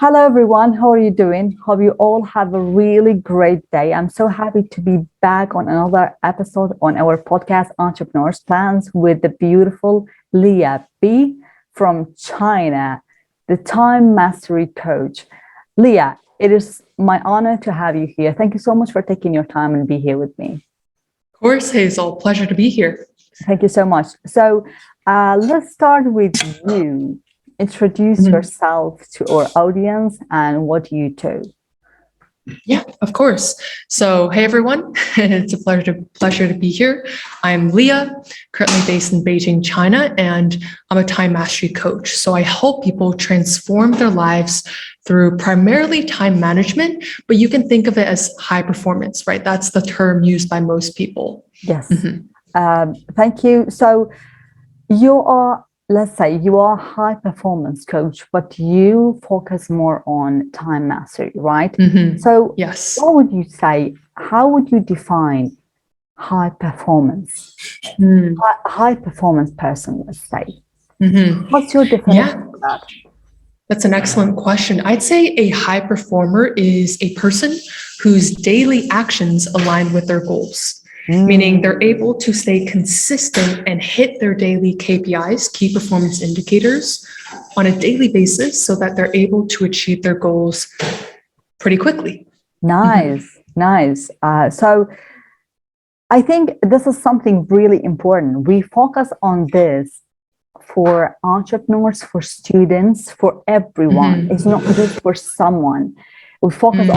Hello, everyone. How are you doing? Hope you all have a really great day. I'm so happy to be back on another episode on our podcast, Entrepreneurs Plans, with the beautiful Lea B from China, the time mastery coach. Lea, it is my honor to have you here. Thank you so much for taking your time and be here with me. Of course, Hazel. Pleasure to be here. Thank you so much. So let's start with you. Introduce yourself to our audience and what do you do? Yeah, of course. So, hey everyone, it's a pleasure to be here. I'm Lea, currently based in Beijing, China, and I'm a time mastery coach. So I help people transform their lives through primarily time management, but you can think of it as high performance, right? That's the term used by most people. Yes. Thank you. So you are, let's say you are a high performance coach, but you focus more on time mastery, right? So yes. what would you say? How would you define high performance? High performance person, let's say. What's your definition of that? That's an excellent question. I'd say a high performer is a person whose daily actions align with their goals. Meaning they're able to stay consistent and hit their daily KPIs, key performance indicators, on a daily basis so that they're able to achieve their goals pretty quickly. Nice. So I think this is something really important. We focus on this for entrepreneurs, for students, for everyone. It's not just for someone. We focus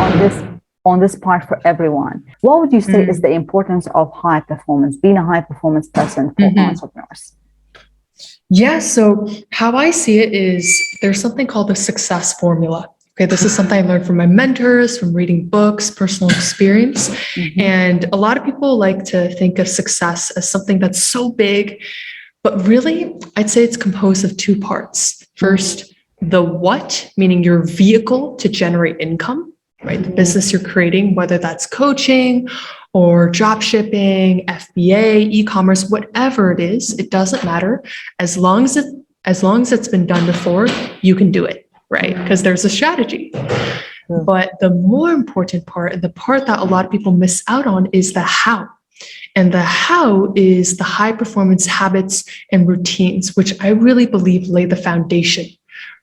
on this part for everyone. What would you say is the importance of high performance, being a high performance person for entrepreneurs? Yeah, so how I see it is there's something called the success formula. Okay, this is something I learned from my mentors, from reading books, personal experience. And a lot of people like to think of success as something that's so big, but really, I'd say it's composed of two parts. First, the what, meaning your vehicle to generate income, right? The business you're creating, whether that's coaching or drop shipping, FBA, e-commerce, whatever it is, it doesn't matter. As long as it's been done before, you can do it, right? Because there's a strategy. But the more important part, and the part that a lot of people miss out on, is the how. And the how is the high performance habits and routines, which I really believe lay the foundation,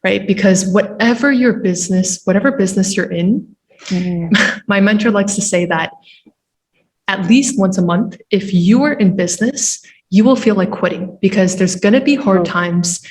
right? Because whatever business you're in, my mentor likes to say that at least once a month, if you are in business, you will feel like quitting because there's going to be hard times.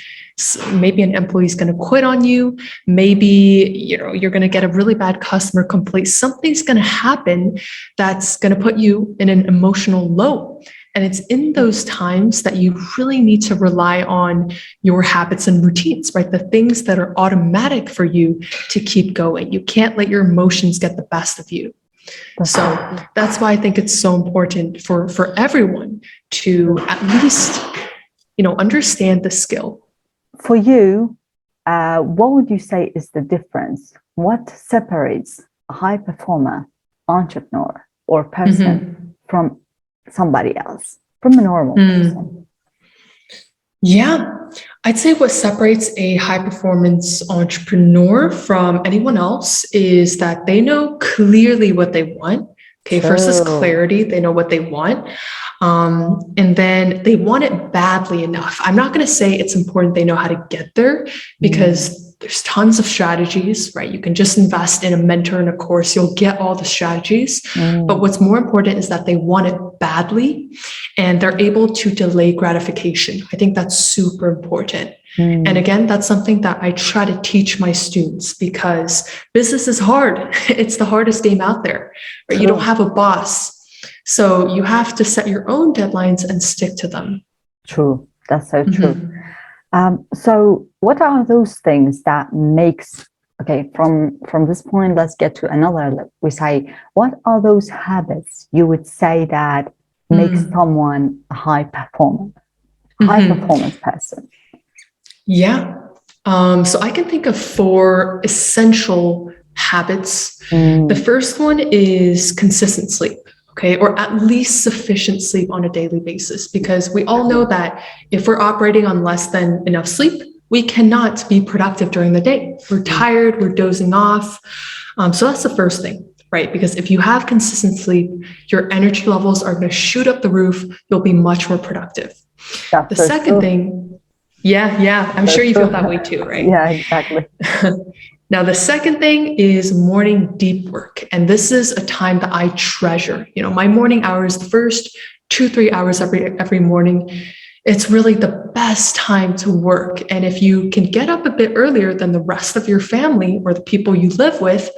Maybe an employee is going to quit on you. Maybe, you're going to get a really bad customer complaint. Something's going to happen that's going to put you in an emotional low. And it's in those times that you really need to rely on your habits and routines, right? The things that are automatic for you to keep going. You can't let your emotions get the best of you. So that's why I think it's so important for everyone to at least, understand the skill. For you, what would you say is the difference? What separates a high performer, entrepreneur, or person from somebody else, from a normal person? Yeah, I'd say what separates a high performance entrepreneur from anyone else is that they know clearly what they want. Okay, first is clarity. They know what they want. And then they want it badly enough. I'm not going to say it's important they know how to get there because there's tons of strategies, right? You can just invest in a mentor and a course. You'll get all the strategies. But what's more important is that they want it badly and they're able to delay gratification. I think that's super important. And again, that's something that I try to teach my students because business is hard. It's the hardest game out there, right? You don't have a boss. So you have to set your own deadlines and stick to them. True. That's so true. So what are those things that makes, okay, from this point, let's get to another, we say, what are those habits you would say that makes someone a high performance person? Yeah. So I can think of 4 essential habits. The first one is consistent sleep. Okay, or at least sufficient sleep on a daily basis, because we all know that if we're operating on less than enough sleep, we cannot be productive during the day. We're tired, we're dozing off. So that's the first thing, right? Because if you have consistent sleep, your energy levels are going to shoot up the roof. You'll be much more productive. That's The so second true. thing, yeah, I'm sure you feel that way too, right? Yeah, exactly. Now, the second thing is morning deep work. And this is a time that I treasure. My morning hours, the first 2-3 hours every morning, it's really the best time to work. And if you can get up a bit earlier than the rest of your family or the people you live with,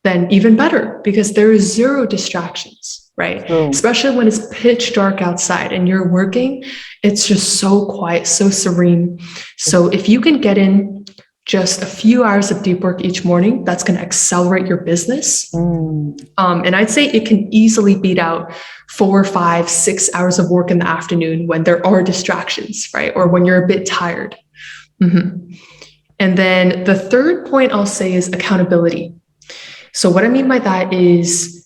then even better, because there is zero distractions, right? True. Especially when it's pitch dark outside and you're working, it's just so quiet, so serene. So if you can get in just a few hours of deep work each morning, that's going to accelerate your business. And I'd say it can easily beat out 4, 5, 6 hours of work in the afternoon when there are distractions, right? Or when you're a bit tired. And then the third point I'll say is accountability. So what I mean by that is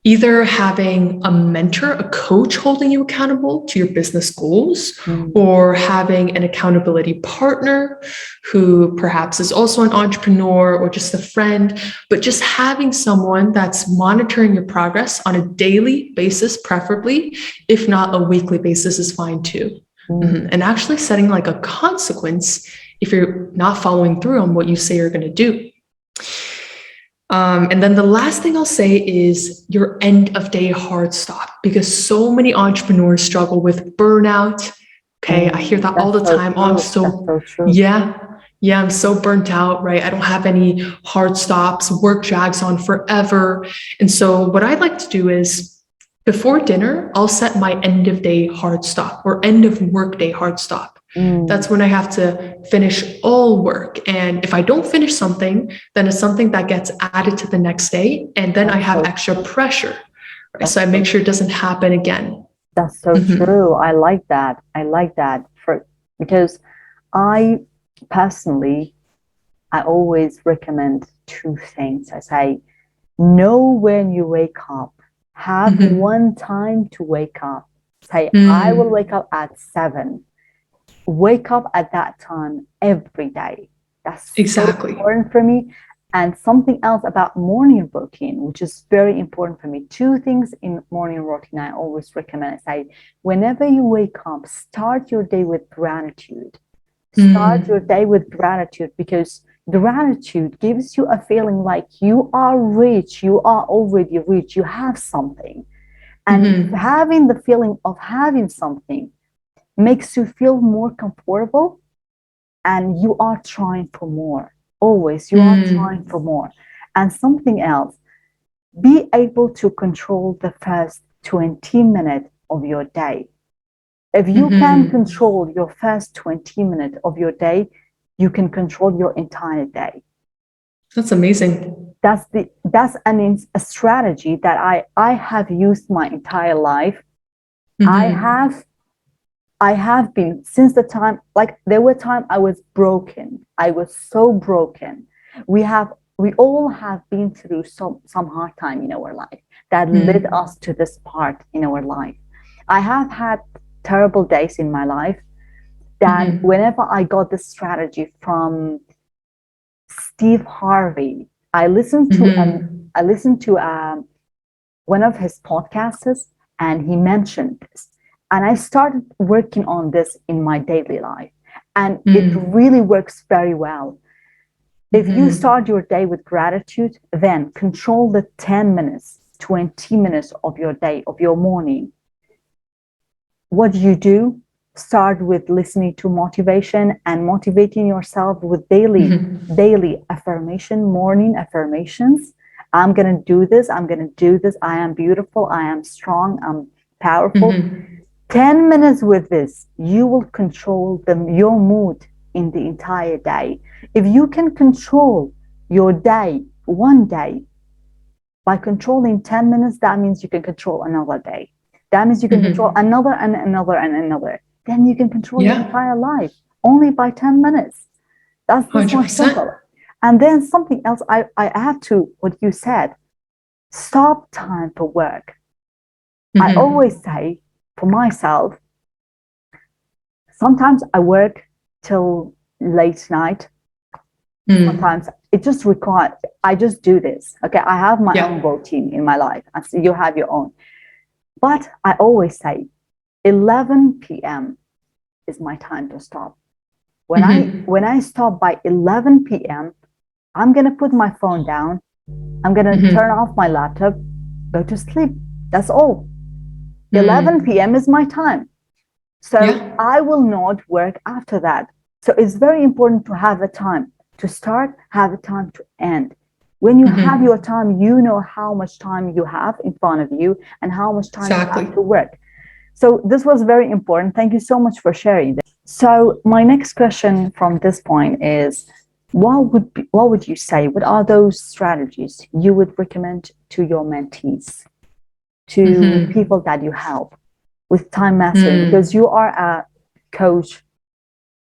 either having a mentor, a coach holding you accountable to your business goals, or having an accountability partner who perhaps is also an entrepreneur or just a friend, but just having someone that's monitoring your progress on a daily basis, preferably, if not a weekly basis is fine too. And actually setting like a consequence if you're not following through on what you say you're going to do. And then the last thing I'll say is your end of day hard stop, because so many entrepreneurs struggle with burnout. Okay. I hear that all the time. Oh, I'm I'm so burnt out, right? I don't have any hard stops. Work drags on forever. And so what I'd like to do is before dinner, I'll set my end of day hard stop or end of work day hard stop. That's when I have to finish all work. And if I don't finish something, then it's something that gets added to the next day. And then I have extra pressure. Right? So I make sure it doesn't happen again. That's so true. I like that. Because I personally, I always recommend 2 things. I say, know when you wake up. Have one time to wake up. Say, I will wake up at 7. Wake up at that time every day. That's exactly so important for me. And something else about morning routine, which is very important for me. 2 things in morning routine I always recommend. I say, whenever you wake up, start your day with gratitude. Start your day with gratitude, because gratitude gives you a feeling like you are rich, you are already rich, you have something. And having the feeling of having something makes you feel more comfortable, and you are trying for more. Always, you are trying for more. And something else, be able to control the first 20 minutes of your day. If you can control your first 20 minutes of your day, you can control your entire day. That's amazing. That's a strategy that I have used my entire life. I have been, since the time, like there were times I was broken. I was so broken. We all have been through some hard time in our life that led us to this part in our life. I have had terrible days in my life that whenever I got this strategy from Steve Harvey, I listened to one of his podcasts, and he mentioned this. And I started working on this in my daily life. And it really works very well. If you start your day with gratitude, then control the 10 minutes, 20 minutes of your day, of your morning. What do? Start with listening to motivation and motivating yourself with daily affirmation, morning affirmations. I'm going to do this. I'm going to do this. I am beautiful. I am strong. I'm powerful. 10 minutes with this, you will control your mood in the entire day. If you can control your day, one day, by controlling 10 minutes, that means you can control another day. That means you can control another and another and another. Then you can control your entire life only by 10 minutes. That's much simple. And then something else, I add to what you said, stop time for work. I always say, for myself, sometimes I work till late night. Mm. Sometimes it just requires, I just do this. Okay, I have my Yeah. own routine in my life. And so you have your own. But I always say 11 p.m. is my time to stop. When I stop by 11 p.m., I'm gonna put my phone down. I'm gonna turn off my laptop, go to sleep. That's all. 11 p.m. is my time. So Yeah. I will not work after that. So it's very important to have a time to start, have a time to end. When you have your time, you know how much time you have in front of you and how much time you Exactly. have to work. So this was very important. Thank you so much for sharing this. So my next question from this point is, what would you say? What are those strategies you would recommend to your mentees, to people that you help with time mastery? Because you are a coach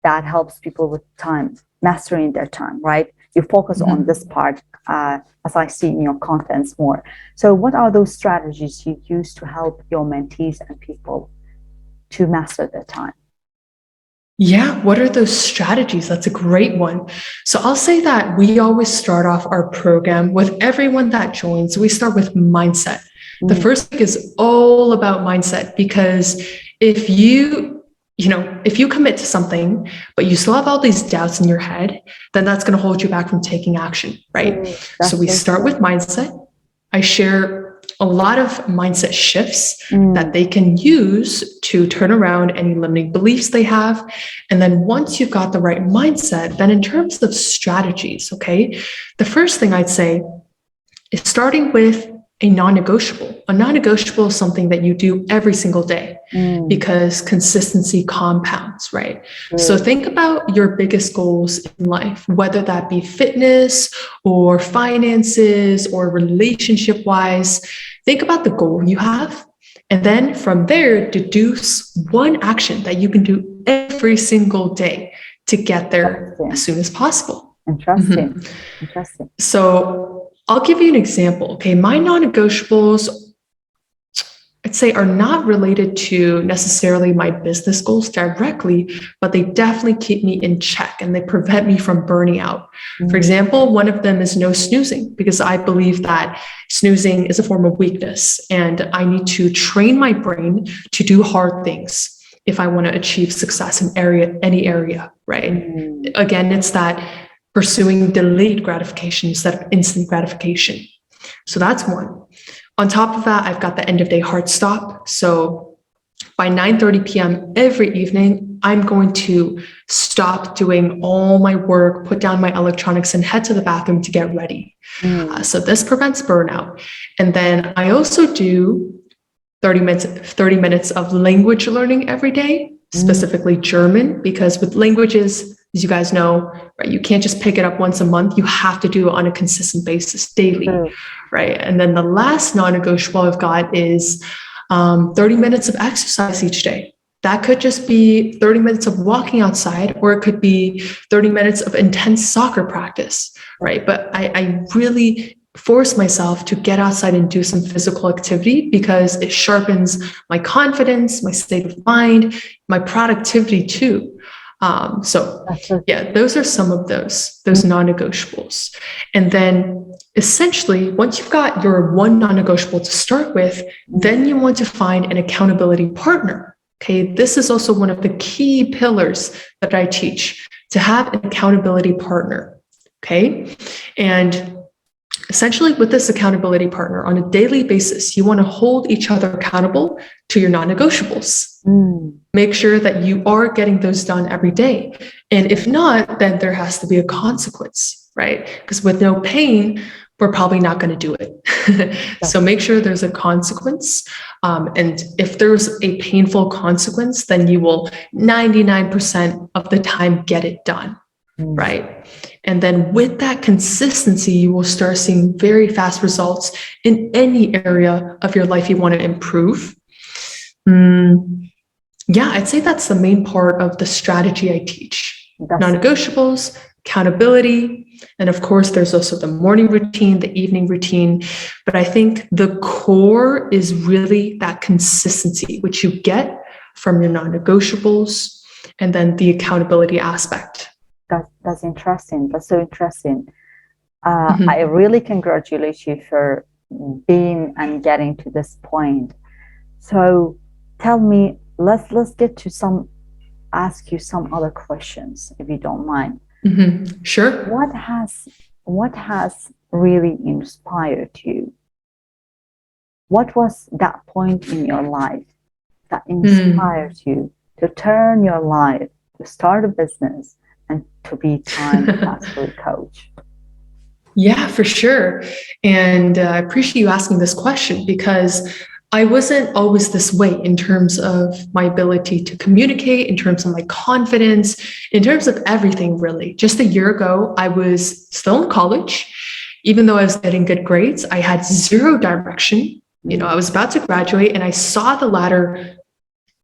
that helps people with time, mastering their time, right? You focus on this part, as I see in your contents more. So what are those strategies you use to help your mentees and people to master their time? Yeah, what are those strategies? That's a great one. So I'll say that we always start off our program with everyone that joins. We start with mindset. The first week is all about mindset, because if you commit to something, but you still have all these doubts in your head, then that's going to hold you back from taking action, right? So we start with mindset. I share a lot of mindset shifts that they can use to turn around any limiting beliefs they have. And then once you've got the right mindset, then in terms of strategies, okay, the first thing I'd say is starting with a non-negotiable. A non-negotiable is something that you do every single day, because consistency compounds, right? So think about your biggest goals in life, whether that be fitness or finances or relationship wise. Think about the goal you have, and then from there, deduce one action that you can do every single day to get there as soon as possible. Interesting. So I'll give you an example. Okay, my non-negotiables, I'd say, are not related to necessarily my business goals directly, but they definitely keep me in check and they prevent me from burning out. For example, one of them is no snoozing, because I believe that snoozing is a form of weakness, and I need to train my brain to do hard things if I want to achieve success in any area, right? Again, it's that pursuing delayed gratification instead of instant gratification. So that's one. On top of that, I've got the end of day hard stop. So by 9:30 p.m. every evening, I'm going to stop doing all my work, put down my electronics, and head to the bathroom to get ready. So this prevents burnout. And then I also do 30 minutes of language learning every day, specifically German, because with languages, as you guys know, right, you can't just pick it up once a month. You have to do it on a consistent basis daily, right? And then the last non-negotiable I've got is 30 minutes of exercise each day. That could just be 30 minutes of walking outside, or it could be 30 minutes of intense soccer practice, right? But I really force myself to get outside and do some physical activity, because it sharpens my confidence, my state of mind, my productivity too. So yeah, those are some of those non-negotiables. And then essentially, once you've got your one non-negotiable to start with, then you want to find an accountability partner. Okay, this is also one of the key pillars that I teach, to have an accountability partner. Okay, and essentially with this accountability partner on a daily basis, you want to hold each other accountable to your non-negotiables. Make sure that you are getting those done every day. And if not, then there has to be a consequence, right? Because with no pain, we're probably not going to do it. So make sure there's a consequence. And if there's a painful consequence, then you will 99% of the time get it done, right? And then with that consistency, you will start seeing very fast results in any area of your life you want to improve. Yeah, I'd say that's the main part of the strategy I teach. Non-negotiables, accountability, and of course, there's also the morning routine, the evening routine. But I think the core is really that consistency, which you get from your non-negotiables, and then the accountability aspect. That's interesting. That's so interesting. I Mhm. really congratulate you for being and getting to this point. So tell me, let's get to some ask you some other questions if you don't mind. Mhm. Sure. What has what has really inspired you? What was that point in your life that Mm. inspired you to turn your life, to start a business, and to be time mastery coach? Yeah, for sure. And I appreciate you asking this question because I wasn't always this way in terms of my ability to communicate, in terms of my confidence, in terms of everything, really. Just a year ago, I was still in college. Even though I was getting good grades, I had zero direction. I Mm, was about to graduate and I saw the ladder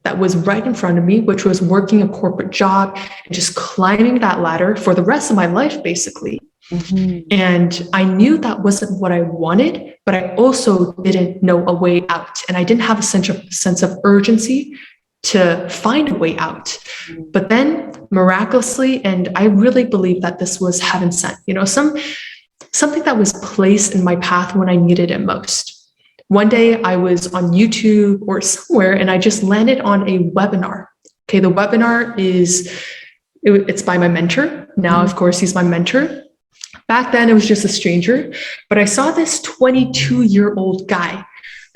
that was right in front of me, which was working a corporate job and just climbing that ladder for the rest of my life, basically. mhm, And I knew that wasn't what I wanted, but I also didn't know a way out. And I didn't have a sense of urgency to find a way out. mm, But then miraculously, and I really believe that this was heaven sent, something that was placed in my path when I needed it most. One day I was on YouTube or somewhere and I just landed on a webinar. Okay, the webinar it's by my mentor. Now, mhm, of course, he's my mentor. Back then, it was just a stranger, but I saw this 22-year-old guy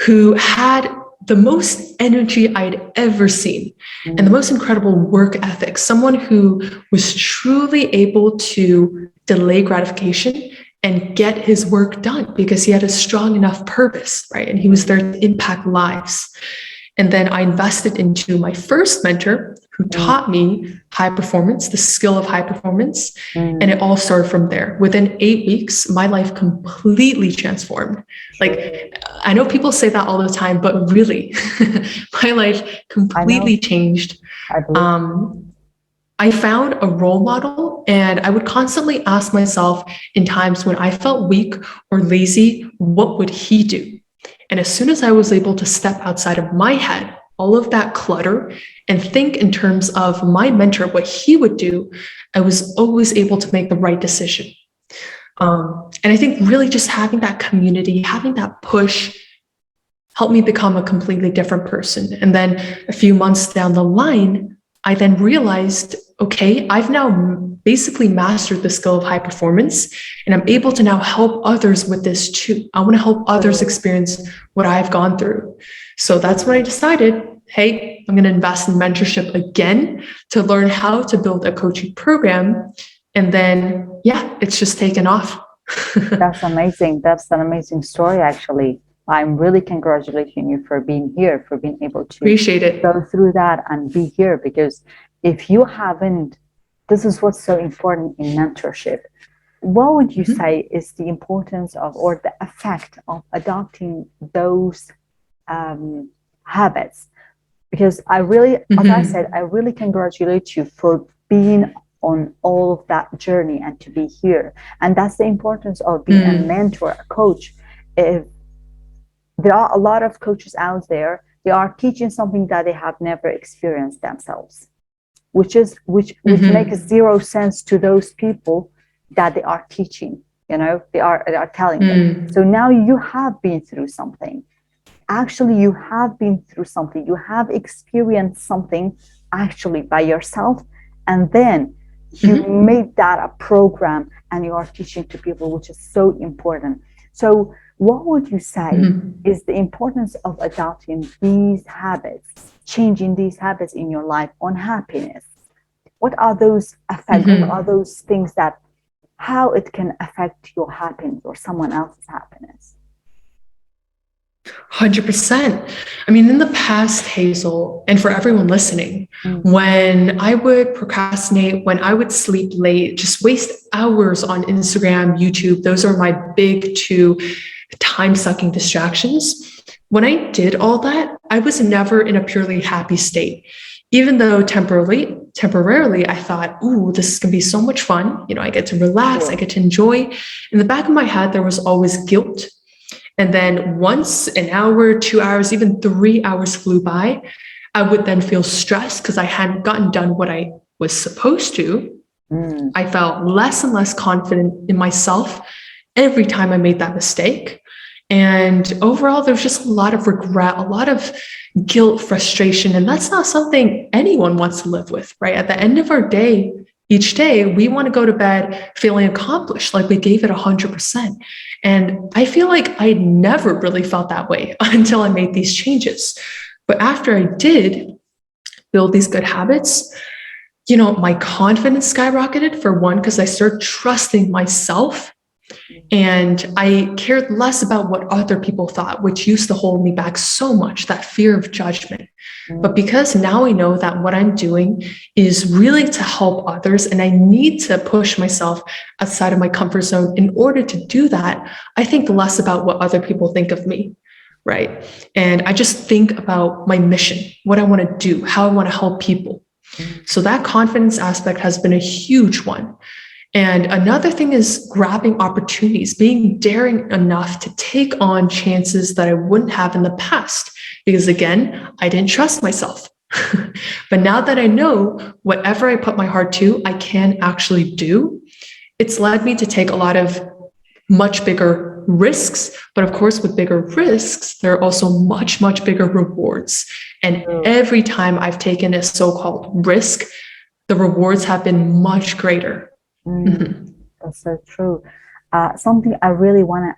who had the most energy I'd ever seen and the mm, most incredible work ethic, someone who was truly able to delay gratification and get his work done because he had a strong enough purpose, right? And he was there to impact lives. And then I invested into my first mentor who mm, taught me high performance, the skill of high performance. And mm. it all started from there. Within 8 weeks, my life completely transformed. True. Like, I know people say that all the time, but really, my life I know. completely changed. I believe. Um, I found a role model, and I would constantly ask myself in times when I felt weak or lazy, what would he do? And as soon as I was able to step outside of my head, all of that clutter, and think in terms of my mentor, what he would do, I was always able to make the right decision. And I think really just having that community, having that push helped me become a completely different person. And then a few months down the line, I then realized, okay, I've now basically mastered the skill of high performance, and I'm able to now help others with this too. I want to help others True. experience what I've gone through. So that's when I True. decided, hey, I'm going to invest in mentorship again to learn how to build a coaching program. And then, yeah, it's just taken off. That's amazing. That's an amazing story, actually. I'm really congratulating you for being here, for being able to Appreciate it. go through that and be here. Because if you haven't, this is what's so important in mentorship. What would you Mhm. say is the importance of or the effect of adopting those habits? Because I really, as I said, I Mhm. really congratulate you for being on all of that journey and to be here. And that's the importance of being a Mm. mentor, a coach. If there are a lot of coaches out there, they are teaching something that they have never experienced themselves, which makes Mhm. zero sense to those people that they are teaching. They are telling them. So Mm. now you have been through something. Actually, you have been through something. You have experienced something actually by yourself, and then you Mhm. made that a program and you are teaching to people, which is so important. So what would you say Mhm. is the importance of adopting these habits, changing these habits in your life on happiness? What are those effects? What are Mhm. those things that how it can affect your happiness or someone else's happiness? 100%. I mean, in the past, Hazel, and for everyone listening, Mm, when I would procrastinate, when I would sleep late, just waste hours on Instagram, YouTube, those are my big two time sucking distractions. When I did all that, I was never in a purely happy state. Even though temporarily, I thought, "Ooh, this is gonna be so much fun. I get to relax, I sure. get to enjoy." In the back of my head, there was always guilt. And then once an hour, 2 hours, even 3 hours flew by, I would then feel stressed because I hadn't gotten done what I was supposed to. I felt less and less confident in myself every time I made that mistake. And overall, there's just a lot of regret, a lot of guilt, frustration. And that's not something anyone wants to live with, right? At the end of our day, each day, we want to go to bed feeling accomplished, like we gave it 100%. And I feel like I never really felt that way until I made these changes. But after I did build these good habits, my confidence skyrocketed, for one, because I started trusting myself. And I cared less about what other people thought, which used to hold me back so much, that fear of judgment. But because now I know that what I'm doing is really to help others, and I need to push myself outside of my comfort zone in order to do that, I think less about what other people think of me, right? And I just think about my mission, what I want to do, how I want to help people. So that confidence aspect has been a huge one. And another thing is grabbing opportunities, being daring enough to take on chances that I wouldn't have in the past. Because again, I didn't trust myself. But now that I know whatever I put my heart to, I can actually do, it's led me to take a lot of much bigger risks. But of course, with bigger risks, there are also much, much bigger rewards. And every time I've taken a so-called risk, the rewards have been much greater. That's so true. Something I really want to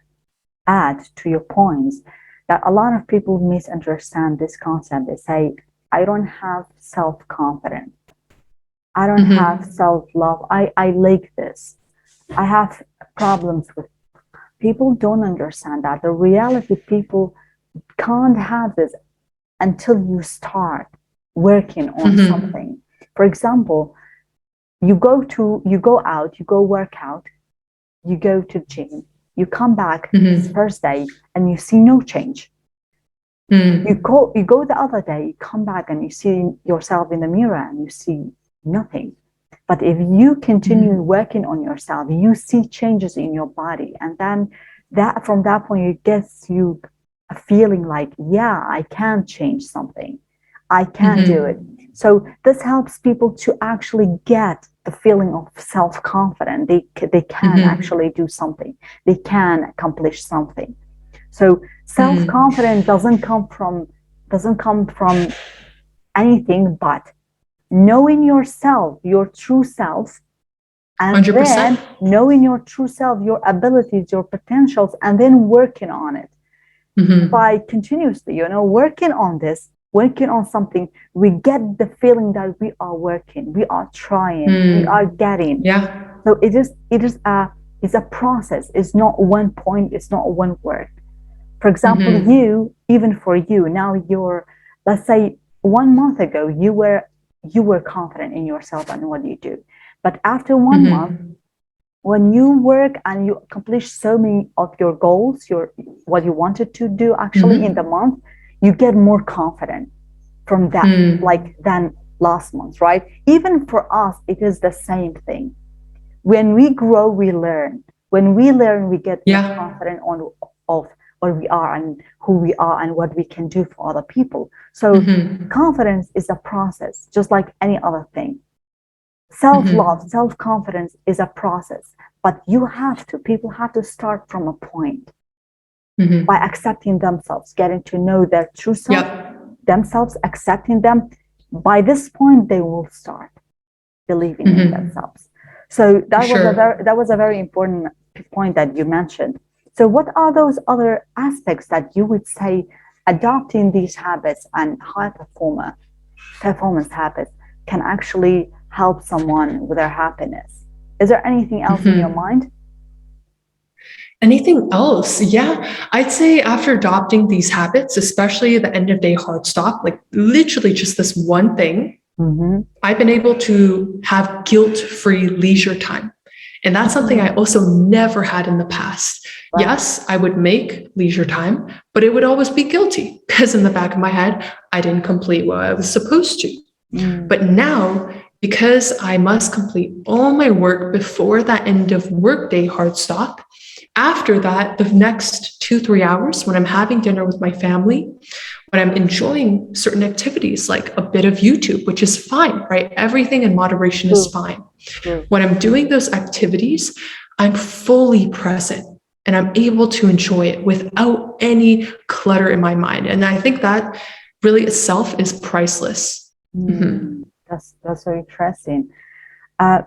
add to your points, that a lot of people misunderstand this concept. They say, I don't have self-confidence. I don't have self-love. I like this. I have problems with. People don't understand that. The reality, people can't have this until you start working on something. For example, you go out, you go work out, you go to the gym, you come back this first day and you see no change. You go the other day, you come back and you see yourself in the mirror and you see nothing. But if you continue working on yourself, you see changes in your body. And then from that point, it gets you a feeling like, yeah, I can change something. I can do it. So this helps people to actually get the feeling of self-confidence. They can actually do something. They can accomplish something. So self-confidence doesn't come from anything but knowing yourself, your true self, and 100%. Then knowing your true self, your abilities, your potentials, and then working on it. By continuously, working on this, working on something, we get the feeling that we are working, we are trying, we are getting. So it is a process. It's not one point, it's not one word. For example, even for you, now let's say 1 month ago, you were confident in yourself and what you do. But after 1 month, when you work and you accomplish so many of your goals, what you wanted to do actually in the month, you get more confident from that, than last month, right? Even for us, it is the same thing. When we grow, we learn. When we learn, we get more confident of what we are and who we are and what we can do for other people. So confidence is a process, just like any other thing. Self-love, self-confidence is a process, but people have to start from a point by accepting themselves, getting to know their true self, themselves, accepting them. By this point, they will start believing in themselves. So that was a very important point that you mentioned. So what are those other aspects that you would say adopting these habits and high performance habits can actually help someone with their happiness? Is there anything else in your mind? Anything else? Yeah, I'd say after adopting these habits, especially the end of day hard stop, like literally just this one thing, I've been able to have guilt-free leisure time. And that's something I also never had in the past. Wow. Yes, I would make leisure time, but it would always be guilty because in the back of my head, I didn't complete what I was supposed to. But now, because I must complete all my work before that end of workday hard stop, after that, the next 2-3 hours when I'm having dinner with my family, when I'm enjoying certain activities, like a bit of YouTube, which is fine, right? Everything in moderation is fine. When I'm doing those activities, I'm fully present and I'm able to enjoy it without any clutter in my mind. And I think that really itself is priceless. That's so interesting.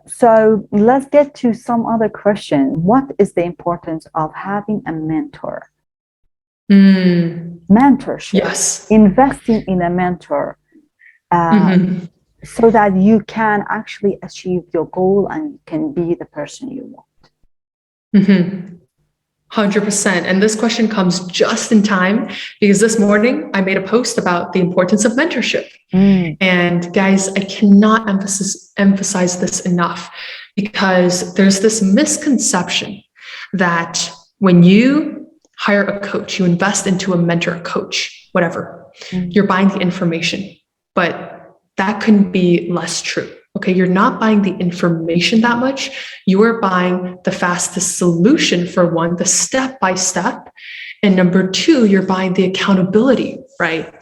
So let's get to some other question. What is the importance of having a mentor? Mentorship. Yes. Investing in a mentor so that you can actually achieve your goal and can be the person you want. 100%. And this question comes just in time because this morning I made a post about the importance of mentorship. And guys, I cannot emphasize this enough, because there's this misconception that when you hire a coach, you invest into a mentor, coach, whatever, you're buying the information. But that couldn't be less true. Okay, you're not buying the information that much. You are buying the fastest solution, for one, the step-by-step. And number two, you're buying the accountability, right?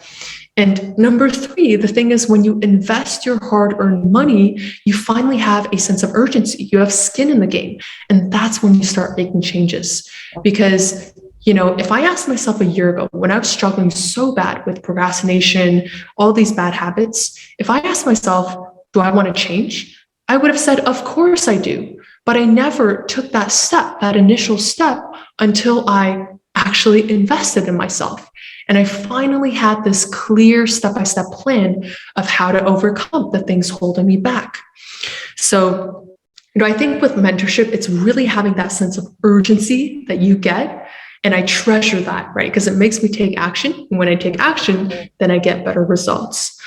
And number three, the thing is, when you invest your hard-earned money, you finally have a sense of urgency. You have skin in the game. And that's when you start making changes. Because, you know, if I asked myself a year ago, when I was struggling so bad with procrastination, all these bad habits, if I asked myself, do I want to change? I would have said, of course I do. But I never took that step, that initial step, until I actually invested in myself. And I finally had this clear step-by-step plan of how to overcome the things holding me back. So, you know, I think with mentorship, it's really having that sense of urgency that you get. And I treasure that, right? Because it makes me take action. And when I take action, then I get better results.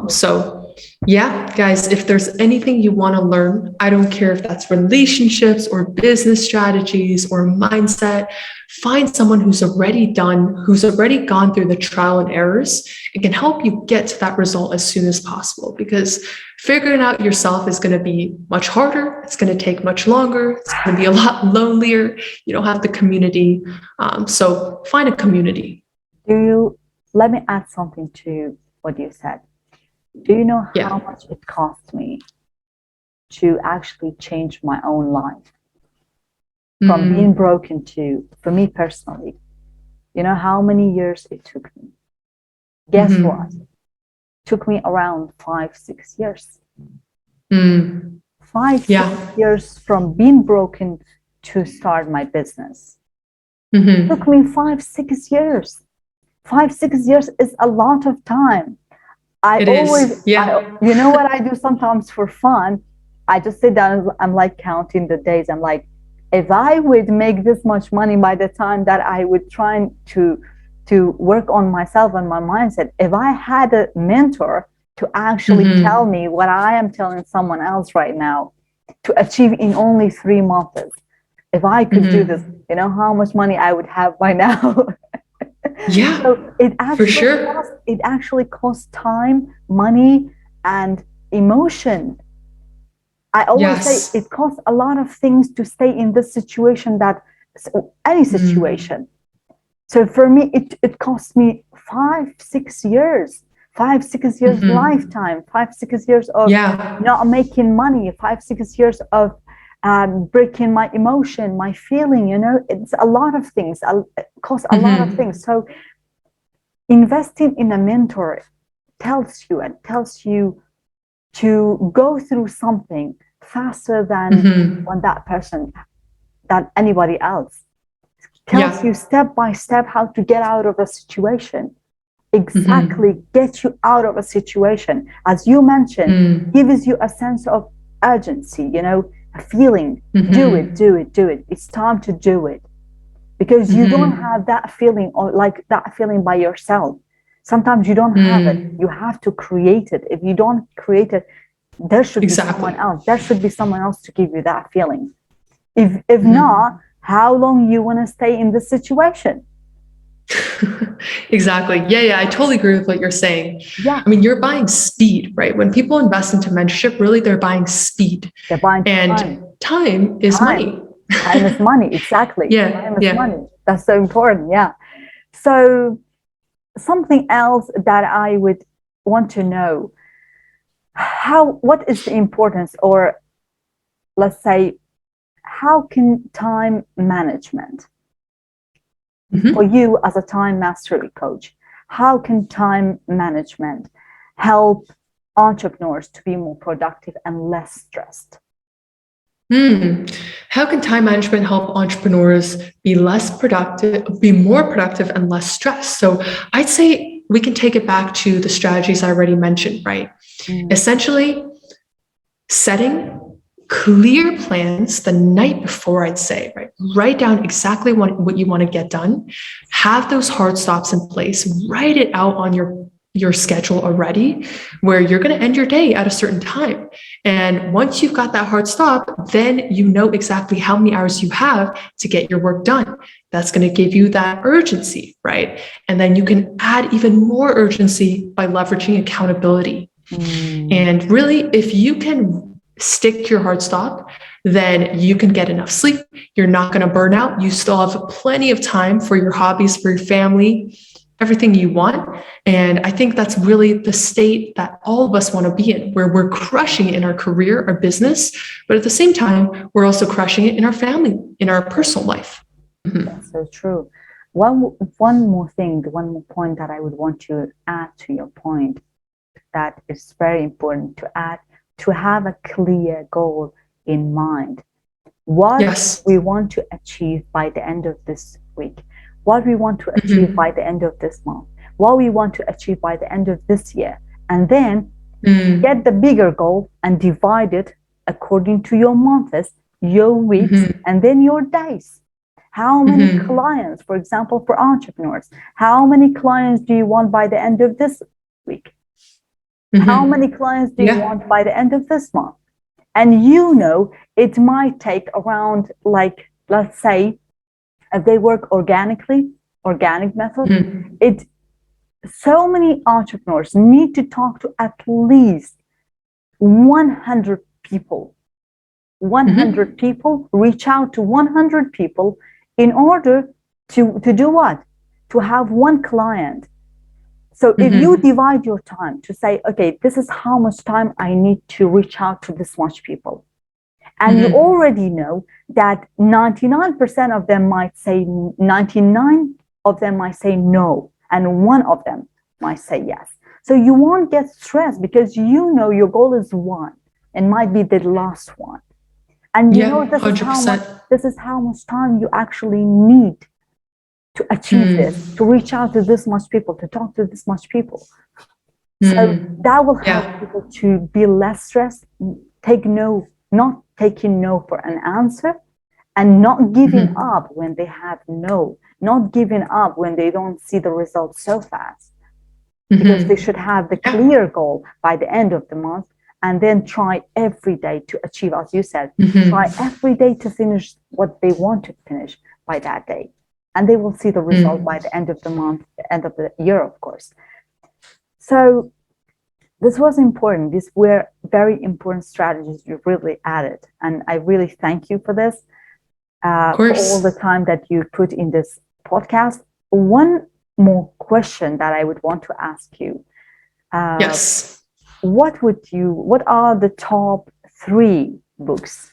So yeah, guys, if there's anything you want to learn, I don't care if that's relationships or business strategies or mindset, find someone who's already gone through the trial and errors and can help you get to that result as soon as possible, because figuring out yourself is going to be much harder. It's going to take much longer. It's going to be a lot lonelier. You don't have the community. So find a community. Let me add something to what you said. Do you know how much it cost me to actually change my own life? From being broken to, for me personally, you know how many years it took me? Guess what? It took me around 5-6 years. 5-6 years from being broken to start my business. It took me 5-6 years. 5-6 years is a lot of time. You know what I do sometimes for fun? I just sit down, I'm like counting the days. I'm like, if I would make this much money by the time that I would try to work on myself and my mindset, if I had a mentor to actually tell me what I am telling someone else right now to achieve in only 3 months, if I could do this, you know how much money I would have by now. Yeah, so it actually costs time, money, and emotion. I always say it costs a lot of things to stay in this situation, any situation. So for me, it cost me 5-6 years, 5-6 years lifetime, 5-6 years of not making money, 5-6 years of breaking my emotion, my feeling, you know, it's a lot of things, it costs a lot of things. So investing in a mentor tells you to go through something faster than than anybody else. Tells you step by step how to get out of a situation. Exactly, get you out of a situation. As you mentioned, gives you a sense of urgency, you know, a feeling. Do it. It's time to do it. Because you don't have that feeling, or like that feeling by yourself. Sometimes you don't have it. You have to create it. If you don't create it, there should be someone else. There should be someone else to give you that feeling. If not, how long you want to stay in this situation? Exactly. Yeah, I totally agree with what you're saying. Yeah. I mean, you're buying speed, right? When people invest into mentorship, really they're buying speed. They're buying time is money. Time is money, exactly. Time is money. That's so important. Yeah. So something else that I would want to know, what is the importance, or let's say, how can time management, for you as a time mastery coach, how can time management help entrepreneurs to be more productive and less stressed? How can time management help entrepreneurs be more productive and less stressed? So I'd say we can take it back to the strategies I already mentioned, right? Essentially, setting clear plans the night before, I'd say, right? Write down exactly what you want to get done. Have those hard stops in place. Write it out on your schedule already, where you're going to end your day at a certain time. And once you've got that hard stop, then you know exactly how many hours you have to get your work done. That's going to give you that urgency, right? And then you can add even more urgency by leveraging accountability. And really, if you can stick to your hard stop, then you can get enough sleep. You're not going to burn out. You still have plenty of time for your hobbies, for your family, everything you want. And I think that's really the state that all of us want to be in, where we're crushing it in our career, our business, but at the same time, we're also crushing it in our family, in our personal life. That's so true. One more point that I would want to add to your point, that is very important to add, to have a clear goal in mind. What we want to achieve by the end of this week, what we want to achieve by the end of this month, what we want to achieve by the end of this year, and then get the bigger goal and divide it according to your months, your weeks, and then your days. How many clients, for example, for entrepreneurs, how many clients do you want by the end of this week? How many clients do you want by the end of this month? And you know, it might take around, like, let's say, if they work organically, organic method, so many entrepreneurs need to talk to at least 100 people. 100 people, reach out to 100 people in order to do what? To have one client. So if you divide your time to say, okay, this is how much time I need to reach out to this much people. And you already know that 99% of them might say, 99 of them might say no, and one of them might say yes. So you won't get stressed because you know your goal is one and might be the last one. And you know this is how much time you actually need to achieve this, to reach out to this much people, to talk to this much people. So that will help people to be less stressed, not taking no for an answer, and not giving up when they have no, not giving up when they don't see the results so fast. Because they should have the clear goal by the end of the month, and then try every day to achieve, as you said, try every day to finish what they want to finish by that day. And they will see the result by the end of the month, the end of the year, of course. So this was important. These were very important strategies you really added. And I really thank you for this, for all the time that you put in this podcast. One more question that I would want to ask you. Yes. What are the top 3 books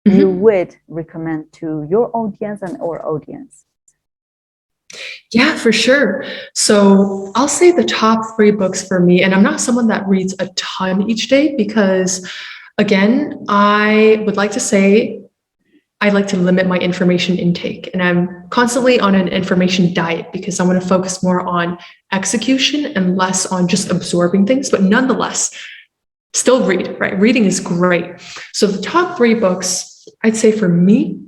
you would recommend to your audience and our audience? Yeah, for sure. So I'll say the top 3 books for me, and I'm not someone that reads a ton each day because, again, I would like to say I like to limit my information intake, and I'm constantly on an information diet because I want to focus more on execution and less on just absorbing things, but nonetheless, still read, right? Reading is great. So the top 3 books, I'd say for me,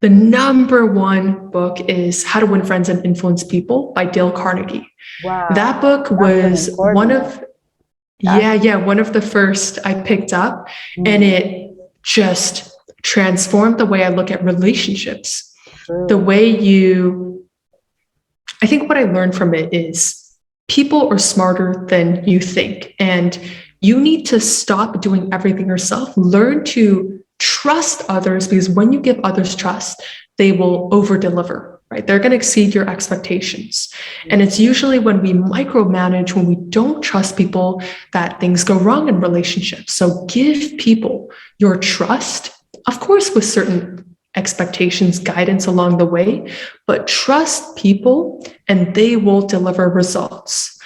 the number 1 book is How to Win Friends and Influence People by Dale Carnegie. Wow. That book was one of the first I picked up, and it just transformed the way I look at relationships. The way I think what I learned from it is people are smarter than you think, and you need to stop doing everything yourself. Learn to trust others, because when you give others trust, they will over deliver. right? They're going to exceed your expectations. And it's usually when we micromanage, when we don't trust people, that things go wrong in relationships. So give people your trust, of course, with certain expectations, guidance along the way, but trust people and they will deliver results.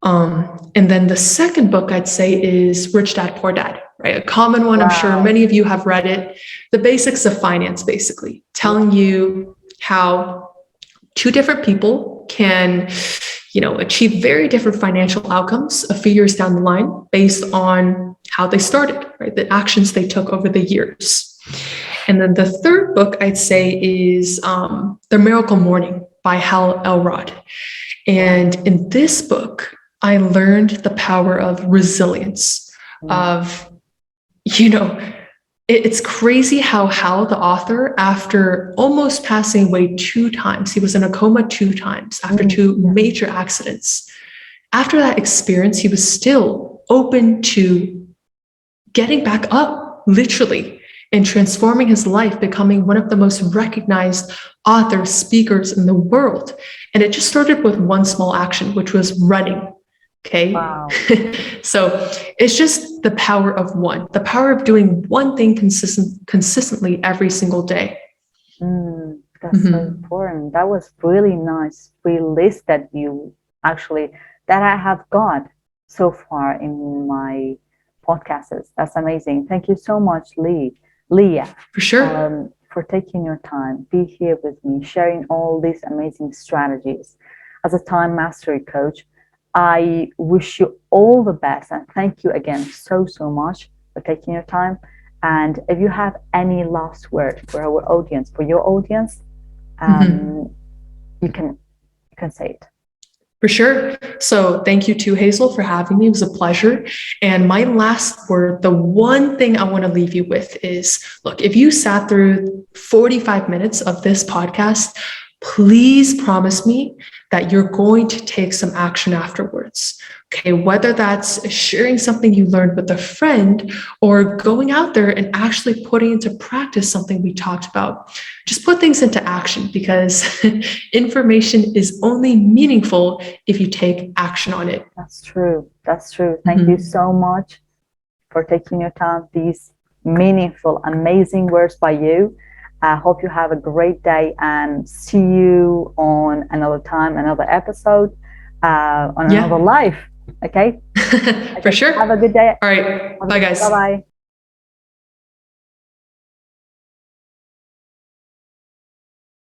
And then the second book I'd say is Rich Dad, Poor Dad, right? A common one. I'm sure many of you have read it. The basics of finance, basically telling you how two different people can, achieve very different financial outcomes a few years down the line based on how they started, right? The actions they took over the years. And then the third book I'd say is The Miracle Morning by Hal Elrod. And in this book, I learned the power of resilience, of, it's crazy how Hal, the author, after almost passing away 2 times, he was in a coma 2 times after 2 major accidents. After that experience, he was still open to getting back up, literally, and transforming his life, becoming one of the most recognized authors, speakers in the world. And it just started with one small action, which was running. Okay. Wow. So it's just the power of one, the power of doing one thing consistently every single day. That's so important. That was really nice. List that I have got so far in my podcasts. That's amazing. Thank you so much, Lea. For sure. For taking your time, be here with me, sharing all these amazing strategies. As a time mastery coach, I wish you all the best and thank you again so much for taking your time. And if you have any last word for our audience, for your audience, you can say it. For sure. So thank you to Hazel for having me. It was a pleasure. And my last word, the one thing I want to leave you with is, look, if you sat through 45 minutes of this podcast, please promise me that you're going to take some action afterwards. Okay, whether that's sharing something you learned with a friend or going out there and actually putting into practice something we talked about. Just put things into action because information is only meaningful if you take action on it. That's true. Thank you so much for taking your time. These meaningful, amazing words by you. I hope you have a great day and see you on another time, another episode, on another life. Okay? For sure. Have a good day. All right. Bye, guys. Bye-bye.